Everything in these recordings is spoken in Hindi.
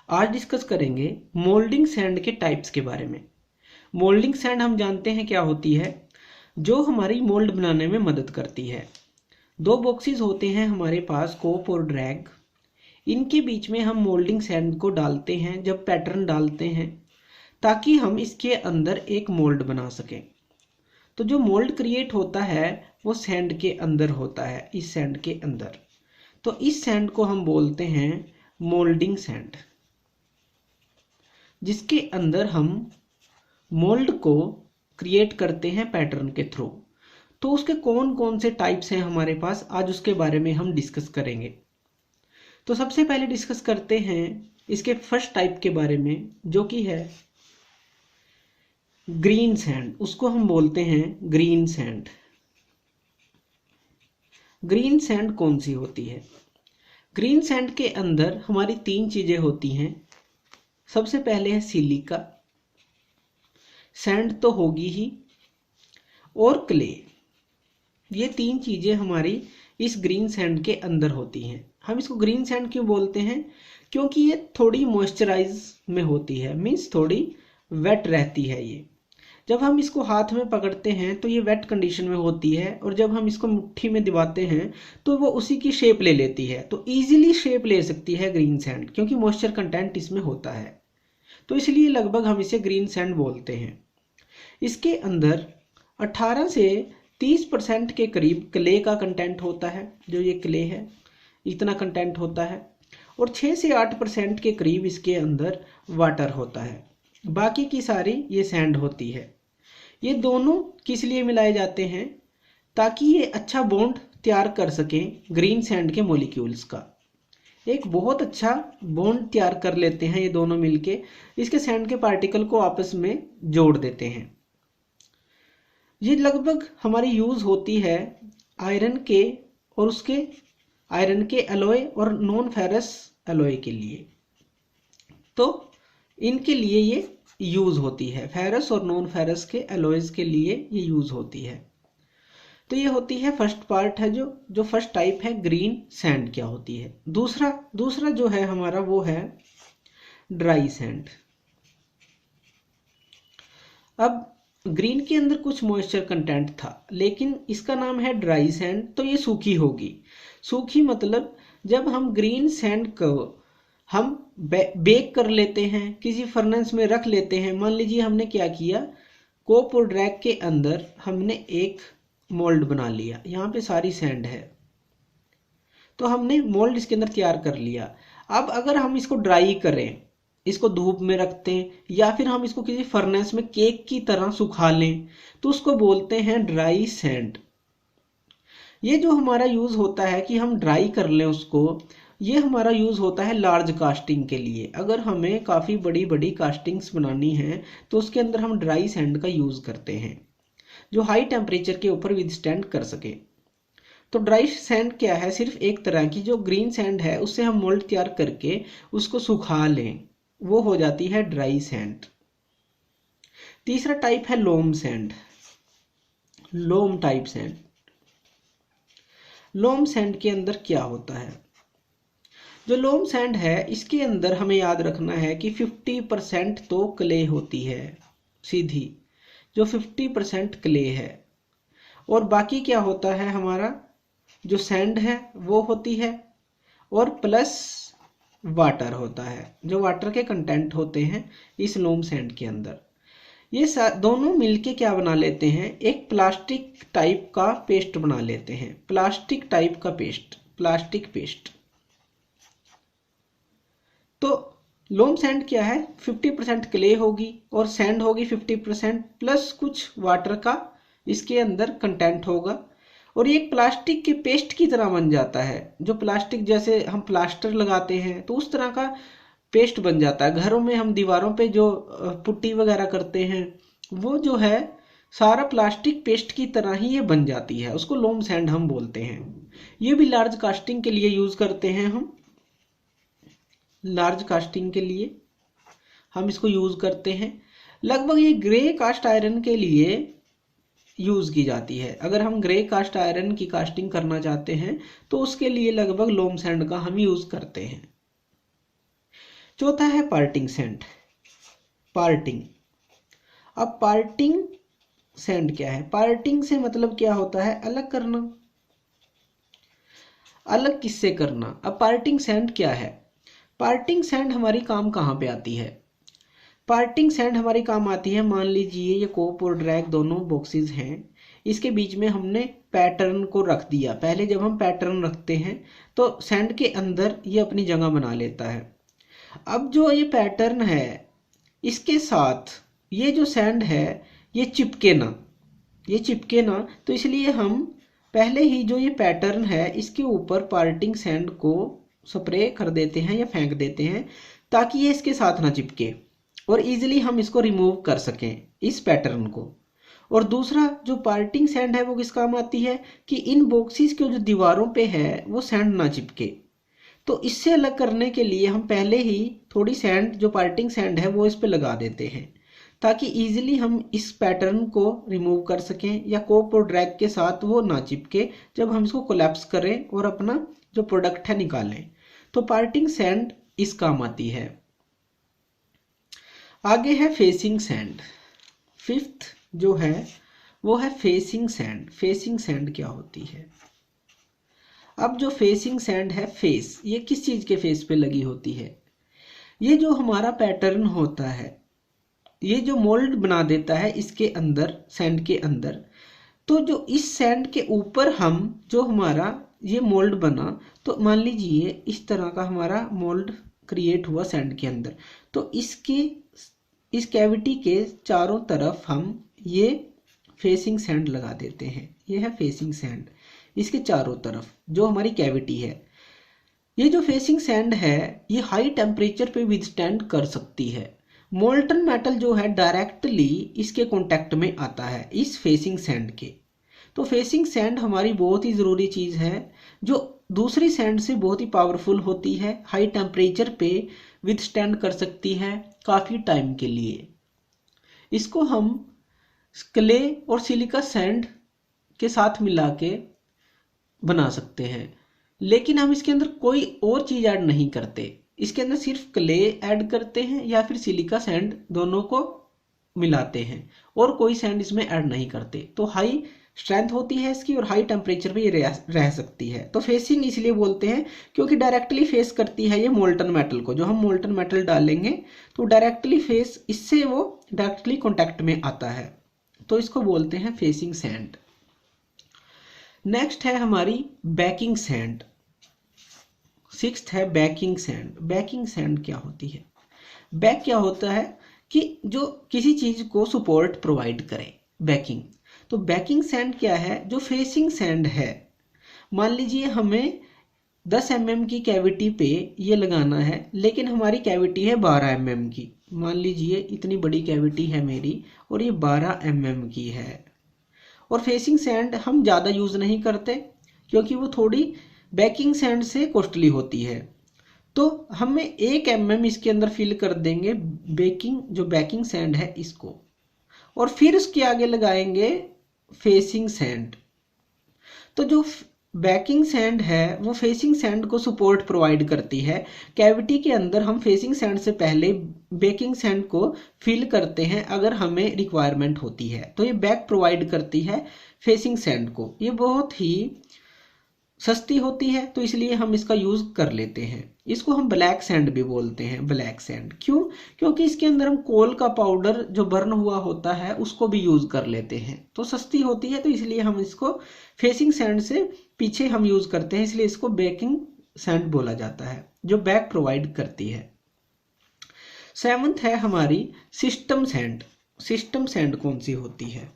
आज डिस्कस करेंगे मोल्डिंग सैंड के टाइप्स के बारे में। मोल्डिंग सैंड हम जानते हैं क्या होती है, जो हमारी मोल्ड बनाने में मदद करती है। दो बॉक्सेस होते हैं हमारे पास, कोप और ड्रैग। इनके बीच में हम मोल्डिंग सैंड को डालते हैं जब पैटर्न डालते हैं, ताकि हम इसके अंदर एक मोल्ड बना सकें। तो जो मोल्ड क्रिएट होता है वो सैंड के अंदर होता है, इस सैंड के अंदर। तो इस सैंड को हम बोलते हैं मोल्डिंग सैंड, जिसके अंदर हम मोल्ड को क्रिएट करते हैं पैटर्न के थ्रू। तो उसके कौन कौन से टाइप्स हैं हमारे पास, आज उसके बारे में हम डिस्कस करेंगे। तो सबसे पहले डिस्कस करते हैं इसके फर्स्ट टाइप के बारे में, जो कि है ग्रीन सैंड। उसको हम बोलते हैं ग्रीन सैंड। ग्रीन सैंड कौन सी होती है? ग्रीन सैंड के अंदर हमारी तीन चीजें होती हैं। सबसे पहले है सिलिका, सैंड तो होगी ही, और क्ले। ये तीन चीजें हमारी इस ग्रीन सैंड के अंदर होती हैं। हम इसको ग्रीन सैंड क्यों बोलते हैं? क्योंकि ये थोड़ी मॉइस्चराइज में होती है, मीन्स थोड़ी वेट रहती है। ये जब हम इसको हाथ में पकड़ते हैं तो ये वेट कंडीशन में होती है, और जब हम इसको मुट्ठी में दबाते हैं तो वो उसी की शेप ले लेती है। तो इजीली शेप ले सकती है ग्रीन सैंड, क्योंकि मॉइस्चर कंटेंट इसमें होता है। तो इसलिए लगभग हम इसे ग्रीन सैंड बोलते हैं। इसके अंदर 18 से 30% के करीब क्ले का कंटेंट होता है। जो ये क्ले है, इतना कंटेंट होता है। और 6 से 8% के करीब इसके अंदर वाटर होता है। बाकी की सारी ये सैंड होती है। ये दोनों किस लिए मिलाए जाते हैं? ताकि ये अच्छा बॉन्ड तैयार कर सकें ग्रीन सैंड के मॉलिक्यूल्स का। एक बहुत अच्छा बॉन्ड तैयार कर लेते हैं ये दोनों मिलके, इसके सैंड के पार्टिकल को आपस में जोड़ देते हैं। ये लगभग हमारी यूज होती है आयरन के और उसके आयरन के एलॉय और नॉन फेरस एलॉय के लिए। तो इनके लिए ये यूज होती है, फेरस और नॉन फेरस के एलॉयज के लिए ये यूज होती है। तो ये होती है फर्स्ट पार्ट है, जो फर्स्ट टाइप है ग्रीन सैंड क्या होती है। दूसरा जो है हमारा वो है ड्राई सैंड। अब ग्रीन के अंदर कुछ मॉइस्चर कंटेंट था, लेकिन इसका नाम है ड्राई सैंड। तो ये सूखी होगी। सूखी मतलब जब हम ग्रीन सैंड को हम बेक कर लेते हैं, किसी फर्नेस में रख लेते हैं। मान लीजिए हमने क्या किया, कोप और ड्रैग के अंदर हमने एक मोल्ड बना लिया। यहाँ पे सारी सैंड है, तो हमने मोल्ड इसके अंदर तैयार कर लिया। अब अगर हम इसको ड्राई करें, इसको धूप में रखते हैं, या फिर हम इसको किसी फर्नेस में केक की तरह सुखा लें, तो उसको बोलते हैं ड्राई सैंड। ये जो हमारा यूज होता है कि हम ड्राई कर लें उसको, ये हमारा यूज होता है लार्ज कास्टिंग के लिए। अगर हमें काफी बड़ी बड़ी कास्टिंग्स बनानी है तो उसके अंदर हम ड्राई सैंड का यूज करते हैं, जो हाई टेम्परेचर के ऊपर विदस्टैंड कर सके। तो ड्राई सैंड क्या है? सिर्फ एक तरह की जो ग्रीन सैंड है उससे हम मोल्ड तैयार करके उसको सुखा लें, वो हो जाती है ड्राई सैंड। तीसरा टाइप है लोम सैंड, लोम टाइप सैंड। लोम सैंड के अंदर क्या होता है? जो लोम सैंड है इसके अंदर हमें याद रखना है कि 50% तो क्ले होती है सीधी, जो 50% क्ले है, और बाकी क्या होता है हमारा जो सैंड है वो होती है, और प्लस वाटर होता है, जो वाटर के कंटेंट होते हैं इस लोम सैंड के अंदर। ये दोनों मिलके क्या बना लेते हैं? एक प्लास्टिक टाइप का पेस्ट बना लेते हैं। प्लास्टिक टाइप का पेस्ट, प्लास्टिक पेस्ट। तो लोम सैंड क्या है? 50% क्ले होगी और सैंड होगी 50%, प्लस कुछ वाटर का इसके अंदर कंटेंट होगा, और ये एक प्लास्टिक के पेस्ट की तरह बन जाता है। जो प्लास्टिक जैसे हम प्लास्टर लगाते हैं तो उस तरह का पेस्ट बन जाता है। घरों में हम दीवारों पे जो पुट्टी वगैरह करते हैं, वो जो है सारा प्लास्टिक पेस्ट की तरह ही ये बन जाती है। उसको लोम सैंड हम बोलते हैं। ये भी लार्ज कास्टिंग के लिए यूज करते हैं हम। लार्ज कास्टिंग के लिए हम इसको यूज करते हैं। लगभग ये ग्रे कास्ट आयरन के लिए यूज की जाती है। अगर हम ग्रे कास्ट आयरन की कास्टिंग करना चाहते हैं तो उसके लिए लगभग लोम सैंड का हम यूज करते हैं। चौथा है पार्टिंग सैंड। पार्टिंग, अब पार्टिंग सैंड क्या है? पार्टिंग से मतलब क्या होता है? अलग करना। अलग किससे करना? अब पार्टिंग सैंड क्या है? पार्टिंग सैंड हमारी काम कहाँ पे आती है? पार्टिंग सैंड हमारी काम आती है, मान लीजिए ये कोप और ड्रैग दोनों बॉक्सेस हैं, इसके बीच में हमने पैटर्न को रख दिया। पहले जब हम पैटर्न रखते हैं तो सैंड के अंदर ये अपनी जगह बना लेता है। अब जो ये पैटर्न है इसके साथ ये जो सैंड है ये चिपके ना, ये चिपके ना, तो इसलिए हम पहले ही जो ये पैटर्न है इसके ऊपर पार्टिंग सैंड को स्प्रे कर देते हैं या फेंक देते हैं ताकि ये इसके साथ ना चिपके और इजीली हम इसको रिमूव कर सकें इस पैटर्न को। और दूसरा जो पार्टिंग सैंड है वो किस काम आती है कि इन बॉक्सेस के जो दीवारों पे है वो सैंड ना चिपके। तो इससे अलग करने के लिए हम पहले ही थोड़ी सैंड जो पार्टिंग सैंड है वो इस पे लगा देते हैं ताकि इजीली हम इस पैटर्न को रिमूव कर सकें या कोप और ड्रैग के साथ वो ना चिपके जब हम इसको कोलैप्स करें और अपना जो प्रोडक्ट है निकालें। तो पार्टिंग सैंड इस काम आती है। आगे है फेसिंग सैंड। फिफ्थ जो है वो है फेसिंग सैंड। फेसिंग सैंड क्या होती है? अब जो फेसिंग सैंड है, फेस, ये किस चीज के फेस पे लगी होती है? ये जो हमारा पैटर्न होता है ये जो मोल्ड बना देता है इसके अंदर, सैंड के अंदर, तो जो इस सैंड के ऊपर हम जो हमारा ये मोल्ड बना, तो मान लीजिए इस तरह का हमारा मोल्ड क्रिएट हुआ सैंड के अंदर, तो इसके इस कैविटी के चारों तरफ हम ये फेसिंग सैंड लगा देते हैं। ये है फेसिंग सैंड, इसके चारों तरफ जो हमारी कैविटी है। ये जो फेसिंग सैंड है ये हाई टेम्परेचर पे विथस्टैंड कर सकती है। मोल्टन मेटल जो है डायरेक्टली इसके कांटेक्ट में आता है इस फेसिंग सैंड के। तो फेसिंग सैंड हमारी बहुत ही ज़रूरी चीज़ है जो दूसरी सैंड से बहुत ही पावरफुल होती है, हाई टेम्परेचर पे विथस्टैंड कर सकती है काफ़ी टाइम के लिए। इसको हम क्ले और सिलिका सैंड के साथ मिला के बना सकते हैं, लेकिन हम इसके अंदर कोई और चीज़ ऐड नहीं करते। इसके अंदर सिर्फ क्ले ऐड करते हैं या फिर सिलिका सैंड, दोनों को मिलाते हैं और कोई सैंड इसमें ऐड नहीं करते। तो हाई स्ट्रेंथ होती है इसकी और हाई टेम्परेचर पे ये रह सकती है। तो फेसिंग इसलिए बोलते हैं क्योंकि डायरेक्टली फेस करती है ये मोल्टन मेटल को। जो हम मोल्टन मेटल डालेंगे तो डायरेक्टली फेस, इससे वो डायरेक्टली कॉन्टैक्ट में आता है, तो इसको बोलते हैं फेसिंग सैंड। नेक्स्ट है हमारी बैकिंग सैंड। सिक्स्थ है बैकिंग सैंड। बैकिंग सैंड क्या होती है? बैक क्या होता है कि जो किसी चीज को सपोर्ट प्रोवाइड करे, बैकिंग। तो बैकिंग सैंड क्या है? जो फेसिंग सैंड है, मान लीजिए हमें 10 mm की कैविटी पे ये लगाना है, लेकिन हमारी कैविटी है 12 mm की। मान लीजिए इतनी बड़ी कैविटी है मेरी और ये 12 mm की है। और फेसिंग सैंड हम ज़्यादा यूज़ नहीं करते क्योंकि वो थोड़ी बैकिंग सैंड से कॉस्टली होती है। तो हमें 1 mm इसके अंदर फिल कर देंगे जो बैकिंग सैंड है इसको, और फिर उसके आगे लगाएंगे फेसिंग सैंड। तो जो बैकिंग सैंड है वो फेसिंग सैंड को सपोर्ट प्रोवाइड करती है। कैविटी के अंदर हम फेसिंग सैंड से पहले बैकिंग सैंड को फिल करते हैं अगर हमें रिक्वायरमेंट होती है। तो ये बैक प्रोवाइड करती है फेसिंग सैंड को। ये बहुत ही सस्ती होती है तो इसलिए हम इसका यूज़ कर लेते हैं। इसको हम ब्लैक सैंड भी बोलते हैं। ब्लैक सैंड क्यों? क्योंकि इसके अंदर हम कोल का पाउडर जो बर्न हुआ होता है उसको भी यूज़ कर लेते हैं, तो सस्ती होती है, तो इसलिए हम इसको फेसिंग सैंड से पीछे हम यूज़ करते हैं, इसलिए इसको बैकिंग सैंड बोला जाता है जो बैक प्रोवाइड करती है। 7th है हमारी सिस्टम सैंड। सिस्टम सैंड कौन सी होती है?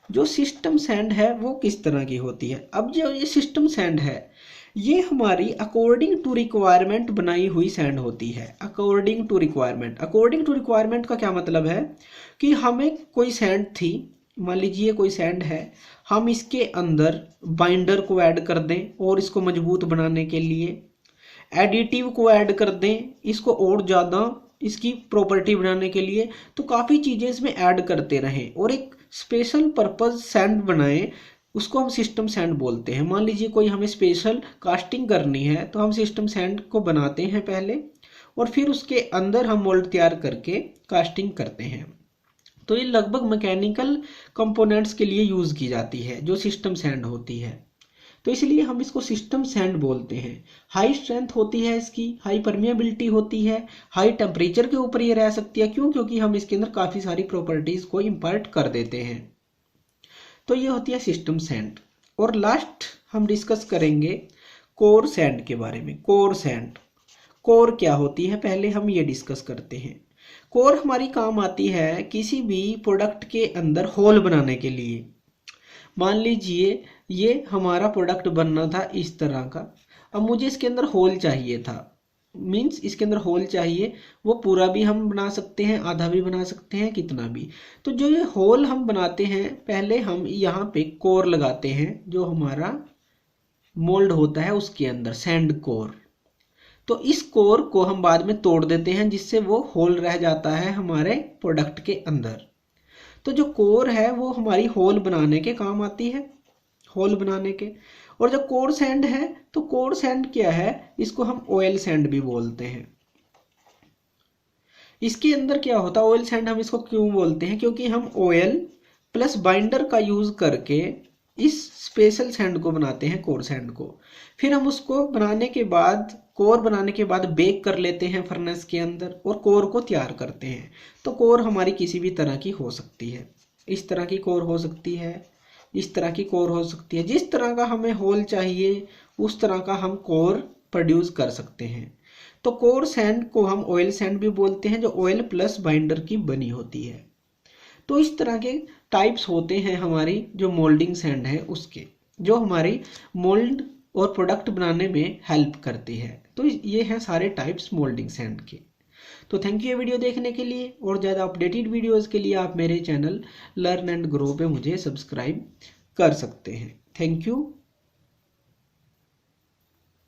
जो सिस्टम सैंड है वो किस तरह की होती है? अब जो ये सिस्टम सैंड है ये हमारी अकॉर्डिंग टू रिक्वायरमेंट बनाई हुई सैंड होती है। According to requirement. According to requirement का क्या मतलब है कि हमें कोई सैंड थी, मान लीजिए कोई सैंड है, हम इसके अंदर बाइंडर को ऐड कर दें और इसको मजबूत बनाने के लिए एडिटिव को ऐड कर दें, इसको और ज़्यादा इसकी प्रॉपर्टी बनाने के लिए, तो काफ़ी चीज़ें इसमें ऐड करते रहें और एक स्पेशल पर्पस सैंड बनाएं, उसको हम सिस्टम सैंड बोलते हैं। मान लीजिए कोई हमें स्पेशल कास्टिंग करनी है तो हम सिस्टम सैंड को बनाते हैं पहले, और फिर उसके अंदर हम मोल्ड तैयार करके कास्टिंग करते हैं। तो ये लगभग मैकेनिकल कंपोनेंट्स के लिए यूज़ की जाती है जो सिस्टम सैंड होती है, तो इसलिए हम इसको सिस्टम सैंड बोलते हैं। हाई स्ट्रेंथ होती है इसकी, हाई परमिएबिलिटी होती है, हाई टेम्परेचर के ऊपर ये रह सकती है। क्यों? क्योंकि हम इसके अंदर काफ़ी सारी प्रॉपर्टीज़ को इम्पार्ट कर देते हैं। तो ये होती है सिस्टम सैंड। और लास्ट हम डिस्कस करेंगे कोर सैंड के बारे में। कोर सैंड, कोर क्या होती है पहले हम ये डिस्कस करते हैं। कोर हमारी काम आती है किसी भी प्रोडक्ट के अंदर होल बनाने के लिए। मान लीजिए ये हमारा प्रोडक्ट बनना था इस तरह का, अब मुझे इसके अंदर होल चाहिए था, मीन्स इसके अंदर होल चाहिए, वो पूरा भी हम बना सकते हैं, आधा भी बना सकते हैं, कितना भी। तो जो ये होल हम बनाते हैं, पहले हम यहाँ पे कोर लगाते हैं जो हमारा मोल्ड होता है उसके अंदर, सैंड कोर। तो इस कोर को हम बाद में तोड़ देते हैं जिससे वो होल रह जाता है हमारे प्रोडक्ट के अंदर। तो जो कोर है वो हमारी होल बनाने के काम आती है, होल बनाने के। और जो कोर सैंड है, तो कोर सैंड क्या है, इसको हम ऑयल सैंड भी बोलते हैं। इसके अंदर क्या होता है, ऑयल सैंड हम इसको क्यों बोलते हैं, क्योंकि हम ऑयल प्लस बाइंडर का यूज करके इस स्पेशल सैंड को बनाते हैं, कोर सैंड को। फिर हम उसको बनाने के बाद, कोर बनाने के बाद बेक कर लेते हैं फर्नेस के अंदर और कोर को तैयार करते हैं। तो कोर हमारी किसी भी तरह की हो सकती है, इस तरह की कोर हो सकती है, इस तरह की कोर हो सकती है। जिस तरह का हमें होल चाहिए उस तरह का हम कोर प्रोड्यूस कर सकते हैं। तो कोर सैंड को हम ऑयल सैंड भी बोलते हैं, जो ऑयल प्लस बाइंडर की बनी होती है। तो इस तरह के टाइप्स होते हैं हमारी जो मोल्डिंग सैंड है उसके, जो हमारी मोल्ड और प्रोडक्ट बनाने में हेल्प करती है। तो ये हैं सारे टाइप्स मोल्डिंग सैंड के। तो थैंक यू ये वीडियो देखने के लिए, और ज़्यादा अपडेटेड वीडियोस के लिए आप मेरे चैनल लर्न एंड ग्रो पे मुझे सब्सक्राइब कर सकते हैं। Thank you.